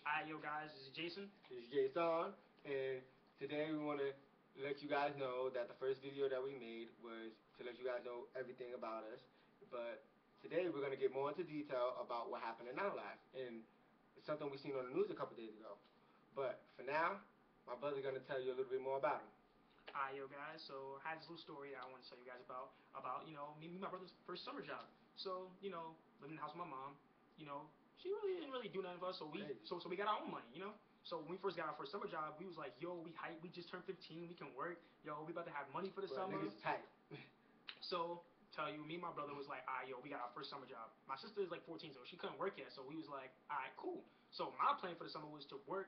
Alright, yo, guys, this is Jason. This is Jasaun, and today we want to let you guys know that the first video that we made was to let you guys know everything about us. But today we're going to get more into detail about what happened in our life, and it's something we seen on the news a couple days ago. But for now, my brother's going to tell you a little bit more about him. Alright, yo, guys, so I had this little story that I want to tell you guys about, me and my brother's first summer job. So, living in the house with my mom, she really didn't really do nothing for us, so we, Crazy. so we got our own money. So when we first got our first summer job, we was like, yo, we hype, we just turned 15, we can work, yo, we about to have money for the But summer. niggas tight. So, tell you, me and my brother was like, alright, yo, we got our first summer job. My sister is like 14, so she couldn't work yet, so we was like, alright, cool. So my plan for the summer was to work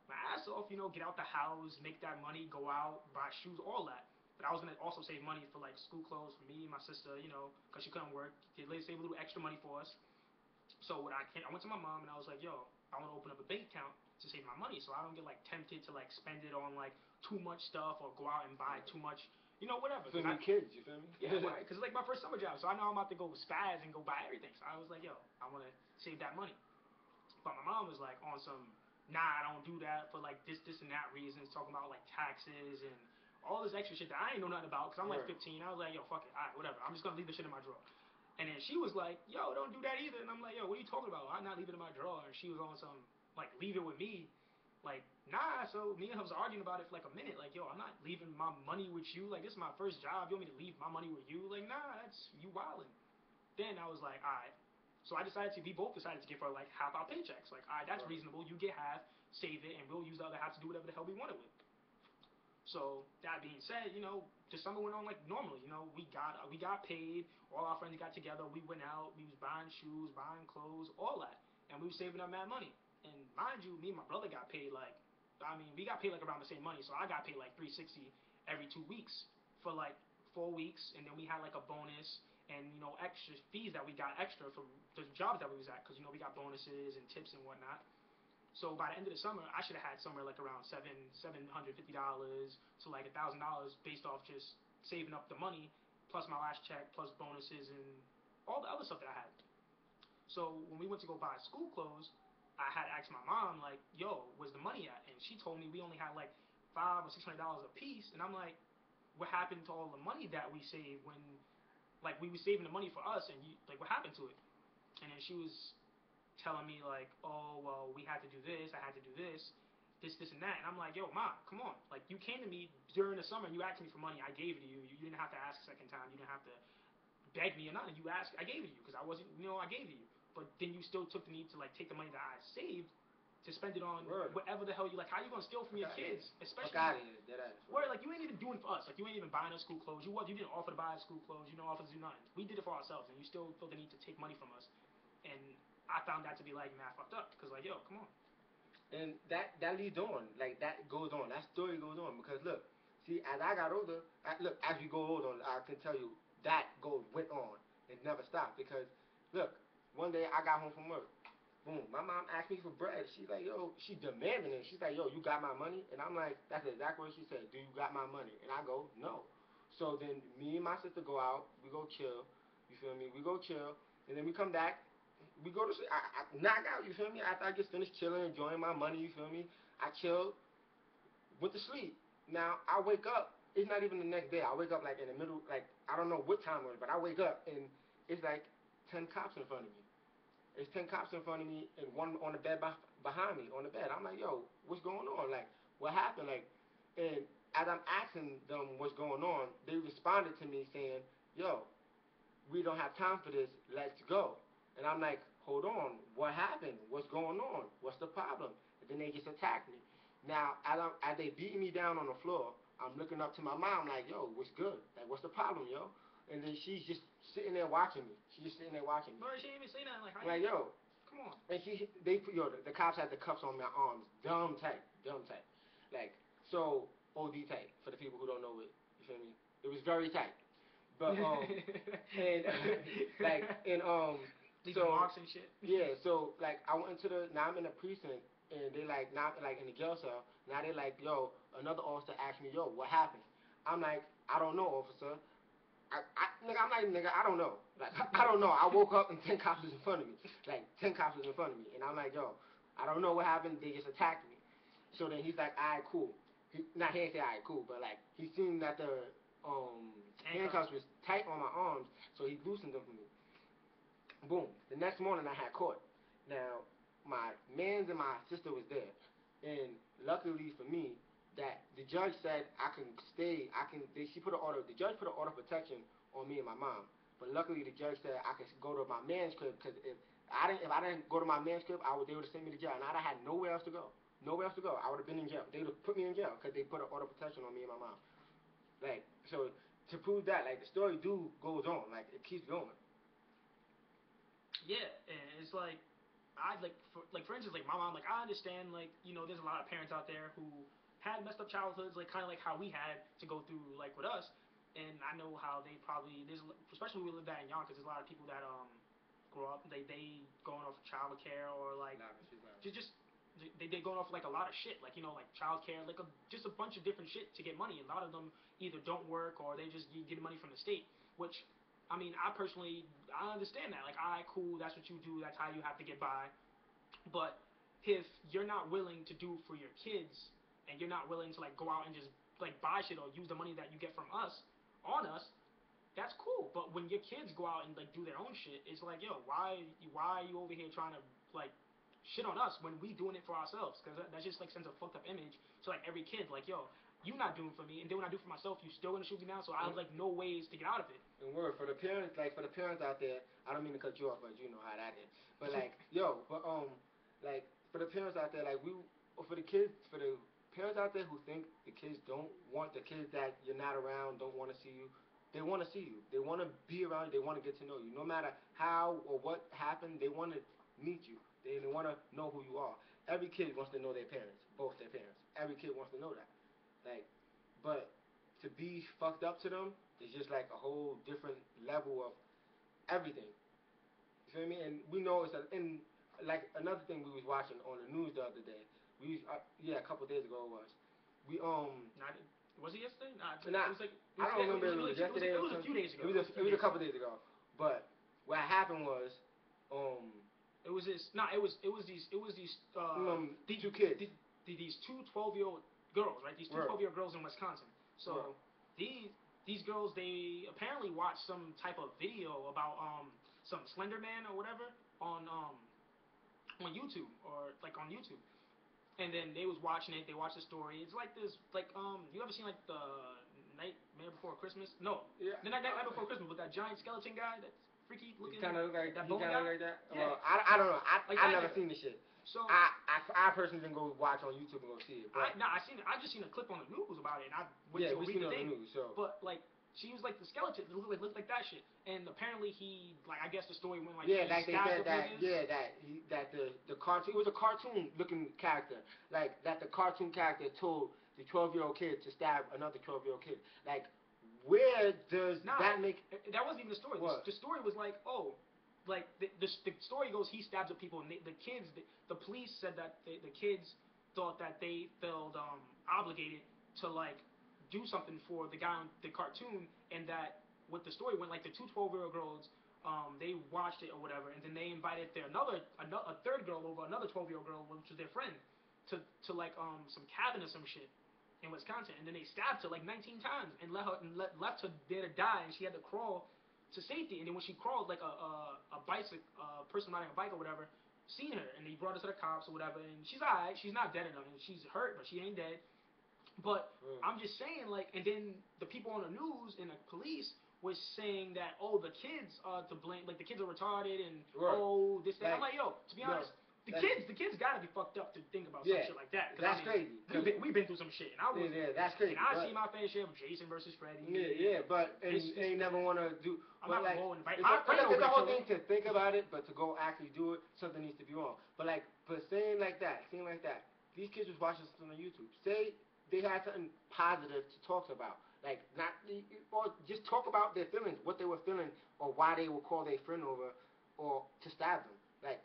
my ass off, get out the house, make that money, go out, buy shoes, all that. But I was gonna also save money for like school clothes for me and my sister, cause she couldn't work. Save a little extra money for us. So I went to my mom and I was like, yo, I want to open up a bank account to save my money, so I don't get like tempted to like spend it on like too much stuff or go out and buy too much, whatever. You feel me, kids? You feel me? Yeah, right. Because it's like my first summer job, so I know I'm about to go spaz and go buy everything. So I was like, yo, I want to save that money. But my mom was like on some, nah, I don't do that for like this, and that reasons, talking about like taxes and all this extra shit that I ain't know nothing about because I'm like Word. 15. I was like, yo, fuck it, all right, whatever. I'm just gonna leave the shit in my drawer. And then she was like, yo, don't do that either. And I'm like, yo, what are you talking about? I'm not leaving it in my drawer. And she was on some like, leave it with me. Like, nah. So me and her was arguing about it for like a minute. Like, yo, I'm not leaving my money with you. Like, this is my first job. You want me to leave my money with you? Like, nah, that's you wildin'. Then I was like, all right. So we both decided to give her like half our paychecks. Like, all right, that's reasonable. You get half, save it, and we'll use the other half to do whatever the hell we want it with. So that being said, the summer went on like normally. We got paid. All our friends got together. We went out. We was buying shoes, buying clothes, all that, and we was saving up that money. And mind you, me and my brother got paid like, I mean, we got paid like around the same money. So I got paid like 360 every 2 weeks for like 4 weeks, and then we had like a bonus and extra fees that we got extra from the jobs that we was at because we got bonuses and tips and whatnot. So by the end of the summer, I should have had somewhere like around $750 to like $1,000 based off just saving up the money, plus my last check, plus bonuses and all the other stuff that I had. So when we went to go buy school clothes, I had asked my mom like, "Yo, where's the money at?" And she told me we only had like $500 or $600 a piece, and I'm like, "What happened to all the money that we saved when, like, we were saving the money for us, and like, what happened to it?" And then she was telling me like, oh well, we had to do this, I had to do this, and that, and I'm like, yo, ma, come on, like you came to me during the summer and you asked me for money, I gave it to you. You didn't have to ask a second time. You didn't have to beg me or nothing. You asked, I gave it to you because I wasn't, I gave it to you. But then you still took the need to like take the money that I saved to spend it on Word. whatever the hell you like. How you gonna steal from Fuck your outta here. kids, especially? Fuck out of here. Dead ass. Where like you ain't even doing it for us. Like you ain't even buying us school clothes. You didn't offer to buy us school clothes. You didn't offer to do nothing. We did it for ourselves, and you still feel the need to take money from us. And I found that to be like mad fucked up because like, yo, come on. And that leads on, like that goes on. That story goes on because look, see, as I got older, look, as we go older, I can tell you that went on. It never stopped because look, one day I got home from work. Boom, my mom asked me for bread. She's like, yo, she demanding it. She's like, yo, you got my money? And I'm like, that's exactly what she said. Do you got my money? And I go, no. So then me and my sister go out. We go chill. You feel me? We go chill, and then we come back. We go to sleep. I knock out. You feel me? After I get finished chilling, enjoying my money. You feel me? I chill, went to sleep. Now I wake up. It's not even the next day. I wake up like in the middle. Like I don't know what time it was, but I wake up and it's like 10 cops in front of me. It's 10 cops in front of me and one on the bed behind me on the bed. I'm like, yo, what's going on? Like, what happened? Like, and as I'm asking them what's going on, they responded to me saying, yo, we don't have time for this. Let's go. And I'm like, hold on. What happened? What's going on? What's the problem? And then they just attacked me. Now, as they beating me down on the floor, I'm looking up to my mom like, yo, what's good? Like, what's the problem, yo? And then she's just sitting there watching me. She's just sitting there watching me. Bro, she didn't even say nothing. Like, how Like, you? yo. Come on. And they put, the cops had the cuffs on my arms, dumb tight, dumb tight. Like, so, OD tight, for the people who don't know it, you feel me? It was very tight. But and These so marks and shit. yeah, so like I went into the now I'm in the precinct and they like now like in the jail cell. Now they like, yo, another officer asked me, yo, what happened? I'm like, I don't know, officer. Nigga, I'm like, nigga, I don't know. Like, I don't know. I woke up and 10 cops was in front of me. Like, 10 cops was in front of me. And I'm like, yo, I don't know what happened. They just attacked me. So then he's like, all right, cool. Not he ain't say all right, cool, but like he seen that the handcuffs was tight on my arms, so he loosened them for me. Boom. The next morning I had court. Now my man's and my sister was there, and luckily for me, that the judge said I can stay. I can. She put an order. The judge put an order of protection on me and my mom. But luckily the judge said I could go to my man's crib because if I didn't go to my man's crib, they would have sent me to jail, and I'd have had nowhere else to go. Nowhere else to go. I would have been in jail. They would have put me in jail because they put an order of protection on me and my mom. Like so, to prove that, like the story goes on. Like it keeps going. Yeah, and it's like I for instance, like my mom, like I understand, like there's a lot of parents out there who had messed up childhoods, like kind of like how we had to go through, like with us, and I know how they probably especially when we live that in Yonkers, there's a lot of people that grow up, they going off of child care or like just they going off like a lot of shit, like like child care, like just a bunch of different shit to get money. A lot of them either don't work or they just get money from the state, which I mean, I personally, I understand that. Like, all right, cool, that's what you do, that's how you have to get by. But if you're not willing to do for your kids, and you're not willing to like go out and just like buy shit or use the money that you get from us on us, that's cool. But when your kids go out and like do their own shit, it's like, yo, why are you over here trying to like shit on us when we doing it for ourselves? Because that just like sends a fucked up image to like every kid. Like, yo, you not doing for me, and then when I do for myself, you still gonna shoot me down. So I have like no ways to get out of it. And word for the parents, like for the parents out there, I don't mean to cut you off, but you know how that is. But like, yo, but like for the parents out there, like for the kids, for the parents out there who think the kids don't want the kids that you're not around, don't want to see you. They want to see you. They want to be around you. They want to get to know you. No matter how or what happened, they want to meet you. They want to know who you are. Every kid wants to know their parents, both their parents. Every kid wants to know that. Like, but to be fucked up to them is just like a whole different level of everything. You feel me? And we know and like another thing we was watching on the news the other day. Yeah, a couple of days ago it was. We Not was it yesterday? Nah, Not, it was like I don't remember if it was yesterday it or was a something. few days ago. It was a couple of days ago. But what happened was um it was this. Nah, it was these two kids. These two 12-year-old girls, right? These two Right. 12-year-old girls in Wisconsin. Right. So these girls, they apparently watched some type of video about some Slender Man or whatever on YouTube, or like on YouTube. And then they was watching it. They watched the story. It's like this, like you ever seen like the Nightmare Before Christmas? No, Yeah. the Nightmare Before Christmas with that giant skeleton guy, that's freaky He looking, kind of look like that he bowling kind of guy. look like that. Yeah, Well, I don't know. like I that never nigga. seen the shit. So I personally didn't go watch on YouTube and go see it. But I seen it. I just seen a clip on the news about it, and I went yeah, to go we read seen the it on the thing. news. So But like, she was like the skeleton. It looked like that shit. And apparently he, like, I guess the story went like yeah, he like they stabbed said the that niggas. yeah that the cartoon, it was a cartoon looking character, like that the cartoon character told the 12-year-old kid to stab another 12-year-old kid. Like, where does Nah, that make that wasn't even the story. what? The story was like, oh, like the story goes, he stabs up people, and the kids, the police said that the kids thought that they felt obligated to like do something for the guy on the cartoon, and that what the story went like, the two 12-year-old girls, they watched it or whatever, and then they invited a third girl over, another 12-year-old girl, which was their friend, to like some cabin or some shit in Wisconsin, and then they stabbed her like 19 times and left her there to die, and she had to crawl to safety. And then when she crawled, like a bicycle, person riding a bike or whatever, seen her, and he brought her to the cops or whatever, and she's alright, she's not dead enough, and she's hurt, but she ain't dead. But I'm just saying, like, and then the people on the news and the police was saying that, oh, the kids are to blame, like the kids are retarded, and Right. oh, this that. Like, I'm like, yo, to be no, honest, the kids gotta be fucked up to think about some yeah, shit like that. Cause that's I mean, crazy. we've been through some shit, and I was, Yeah, that's crazy. and I But see my fair share of Jason versus Freddy. yeah, but and they never want to do. I'm But not like, going to fight it's, my friend over it's a the whole killer. thing to think about it, but to go actually do it, something needs to be wrong. But like, but saying like that, these kids was watching something on YouTube. Say they had something positive to talk about, like not, or just talk about their feelings, what they were feeling, or why they would call their friend over, or to stab them. Like,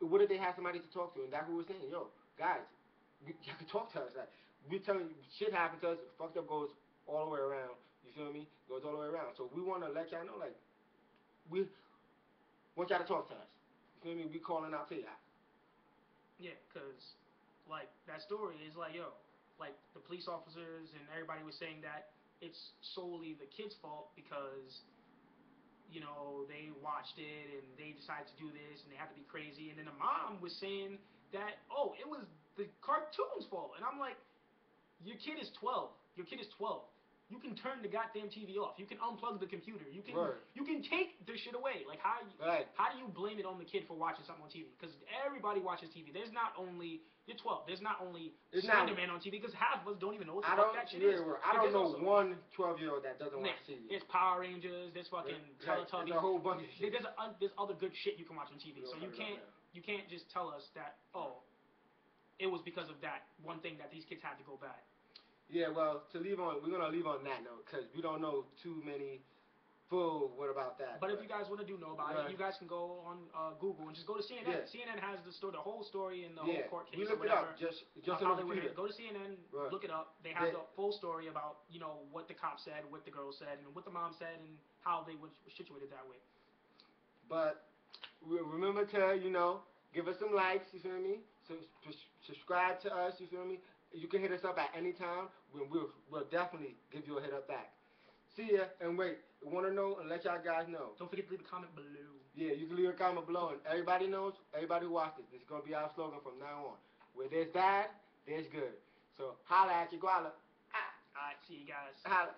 what if they had somebody to talk to? And that's what we're saying. Yo, guys, you can talk to us. Like, we telling you, shit happened to us. Fucked up goes all the way around. You feel me? Goes all the way around. So we want to let y'all know, like, we want y'all to talk to us. You feel me? We calling out to y'all. Yeah, because like that story is like, yo, like the police officers and everybody was saying that it's solely the kid's fault because they watched it and they decided to do this and they have to be crazy. And then the mom was saying that, oh, it was the cartoon's fault. And I'm like, your kid is 12. Your kid is 12. You can turn the goddamn TV off. You can unplug the computer. You can Right. you can take the shit away. Like Right. how do you blame it on the kid for watching something on TV? Because everybody watches TV. There's not only you're 12. There's not only It's Slender not. Man on TV because half of us don't even know what the I fuck don't. that shit Yeah, is. well, I But don't there's know also one 12-year-old that doesn't watch TV. there's Power Rangers. There's fucking Right. Teletubbies. There's a whole bunch of shit. There's other good shit you can watch on TV. We So don't you talk about can't that. you can't just tell us that it was because of that one thing that these kids had to go bad. Yeah, well, we're gonna leave on that note because we don't know too many full what about that. But if you guys want to know about it, right. you guys can go on Google and just go to CNN. Yeah. CNN has the whole story and the Yeah, whole court case we or looked it whatever. up just Of on how the they went computer. in. Go to CNN, Right. look it up. They have the full story about what the cop said, what the girl said, and what the mom said, and how they were situated that way. But remember to give us some likes. You feel me? So subscribe to us. You feel me? You can hit us up at any time. We'll definitely give you a hit up back. See ya. And wait, we want to know and let y'all guys know. Don't forget to leave a comment below. Yeah, you can leave a comment below, and everybody knows. Everybody who watches this is gonna be our slogan from now on. Where there's bad, there's good. So holla at you, guala. Alright, see you guys. Holla.